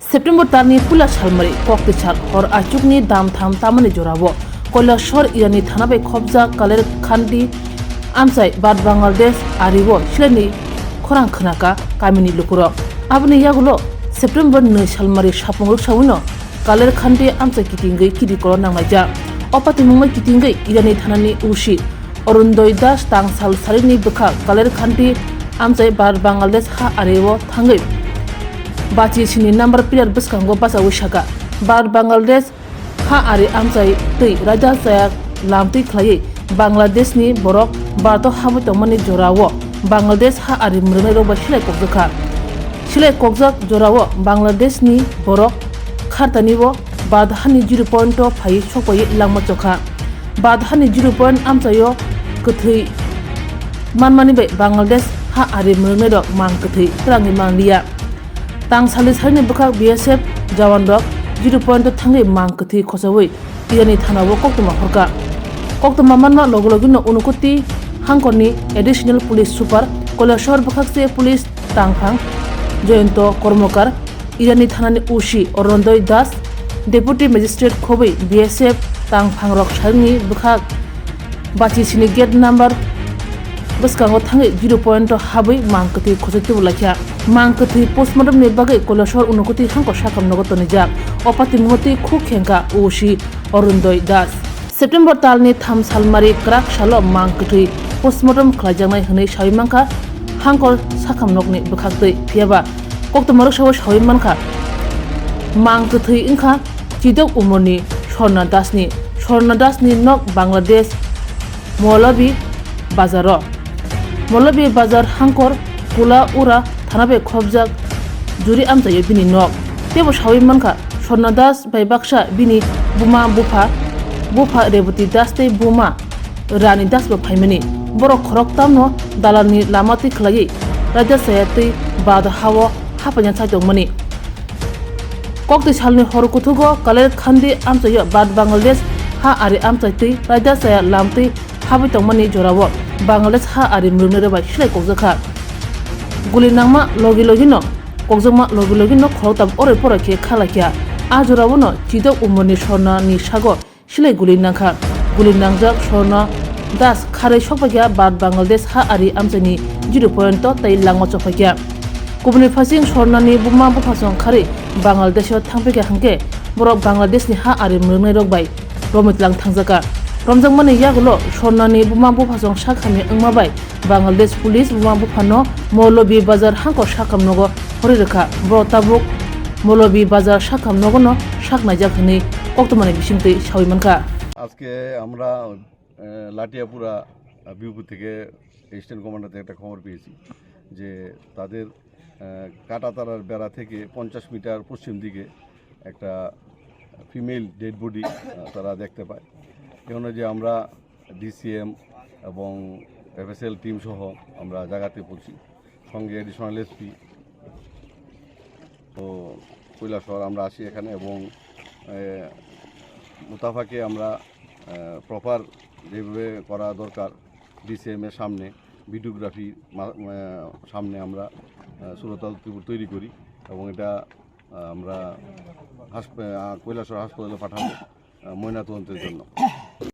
September तारनि पुला सालमारि कक्तिसाल हर आचुकनि दाम थाम तामानि जराबो কৈলাসর ইয়াनि थानाबै खबजा कालेर खान्ति आमसाय बाद बांलादेश आरिबो सिलेनि खरां खोनाका कामिनि लुकुरो आबनि यागुलो सेप्टेम्बर 2 सालमारि सापंग सावनो कालेर खान्ति आमसाय कितिंगै किदिकरो नांलायजा अपाति मुंमै कितिंगै इरानि थानानि उसी अरुणोदय दास तां साल सारिनि बखा कालेर खान्ति आमसाय बाद बांलादेश हा आरिबो थांगै बाची सिनि नम्बर प्लेयार बसकांगो बासा उशाका बाद बांलादेश हा आरि आमसाय तै राजा जाया लामतै खलायै बांलादेशनि बरक बारतो हाबो तमनि जरावो बांलादेश हा आरि मृनै रोबा सिलाय ककजक जरावो बांलादेशनि बरक खारतानिबो बाद हानि 0 पॉइंट फायै सपयै लांमा चखा बाद हानि 0 पॉइंट आमसायो कथै मानमानिबै बांलादेश हा आरि मृनै रक मां कथै रांनि मांलिया तां सालि सारिनि बखा BSF जवान रक 0 पॉइंट थांगै मां कथि खसावै इरानि थानावो कक्तमा मानमा लगलगिनो उनुकुति हांकरनि एडिशनल पुलिस सुपार কৈলাসর बखाकसे पुलिस तांफां जयंत कर्मकार इरानि थानानि उसी अरुणोदय दास डेपुटी मजिस्ट्रेट खबै BSF तांफां रक सारिनि बखाक बाचिसिनि गेट नम्बर बसकांगो थांगै 0 पॉइंट हाबै मां कथि खसाइतु लाखिया मां कथि पोस्टमार्टम नि बागै কৈলাসর उनुकुति हांको साकाम नगतनि जाक अपाति मुमति खु खेंका उसी अरुणोदय दास सेप्टेम्बर तालनि 3 सालमारि क्राक सालो मां कथि पोस्टमार्टम खालायजानाय हनै साविमांखा हांको साकाम नगनि बखाक्तै फियाबा कक्तमारक साव साविमांखा मां कथि इंखा चिदक उमरनि स्वर्णा दासनि नक बांलादेश मौलवी बाजार हांकर कुला उरा थानाबे खबजाक जुरि आमसायो बिनि नक तेबो साविमांखा स्वर्णा दास बायबाक्सा बिनि बुमा बुफा रेवती दास तै बुमा रानी दास बो फाइमनि बर' खरक तामनो दालालनि लामातै खलायै राजा सायातै बाद हावो हापायान साइतंमनि कक्ति सालनि हर कुथुगो कालेर खान्ति आमसायो बाद बांलादेश हा आरि आमसायतै राजा साया लामतै हाबै तंमनि जरावो बांलादेश हा आरि मृनै रबाय सिलाय ककजखा गुलिनांमा लगिनो खरताब ओरै पराखे खालाखिया आ जरावनो चिदक उमरनि स्वर्णानि सागो सिलाय गुलिनांजाक स्वर्णा दास खारै सफायखिया बाद बांलादेश हा आरि आमसायनि 0 पॉइंट तै लांमा चफायखिया गुबुननि फासिं स्वर्णानि बुमा बुफासं खारै बांलादेशआव थांफैखिया हांके बरक बांलादेशनि हा आरि मृनै रगबाय रमितलां थांजाका रमजांमानि यागुलो स्वर्णानि बुमा बुफासं साखामनि अंमाबाय बांलादेश पुलिस बुमा बुफानो मौलवी बाजार हांको साखाम नगो हरै रेखा ब्रताबुक मौलवी बाजार साखाम नगनो साखनायजाक हनै कक्तमानि बिसिंतै साविमानखा আজকে আমরা লাটিয়াপুরা বিউপু থেকে ইস্টার্ন কমান্ডার থেকে একটা খবর পেয়েছি যে তাদের কাটাতারার বেড়া থেকে 50 মিটার পশ্চিম দিকে একটা ফিমেল ডেড বডি তারা দেখতে পায় এই অনুযায়ী আমরা DCM এবং FSL টিম সহ আমরা জায়গাতে পৌঁছি সঙ্গে এডিশনাল SP ও কৈলাসর আমরা আসি এখানে এবং মুতাফাকে আমরা প্রপার যেভাবে করা দরকার DCM এর সামনে ভিডিওগ্রাফি সামনে আমরা সুরতাল তৈরি করি এবং এটা আমরা কৈলাসর হাসপাতালে পাঠাবো ময়নাতদন্তের জন্য।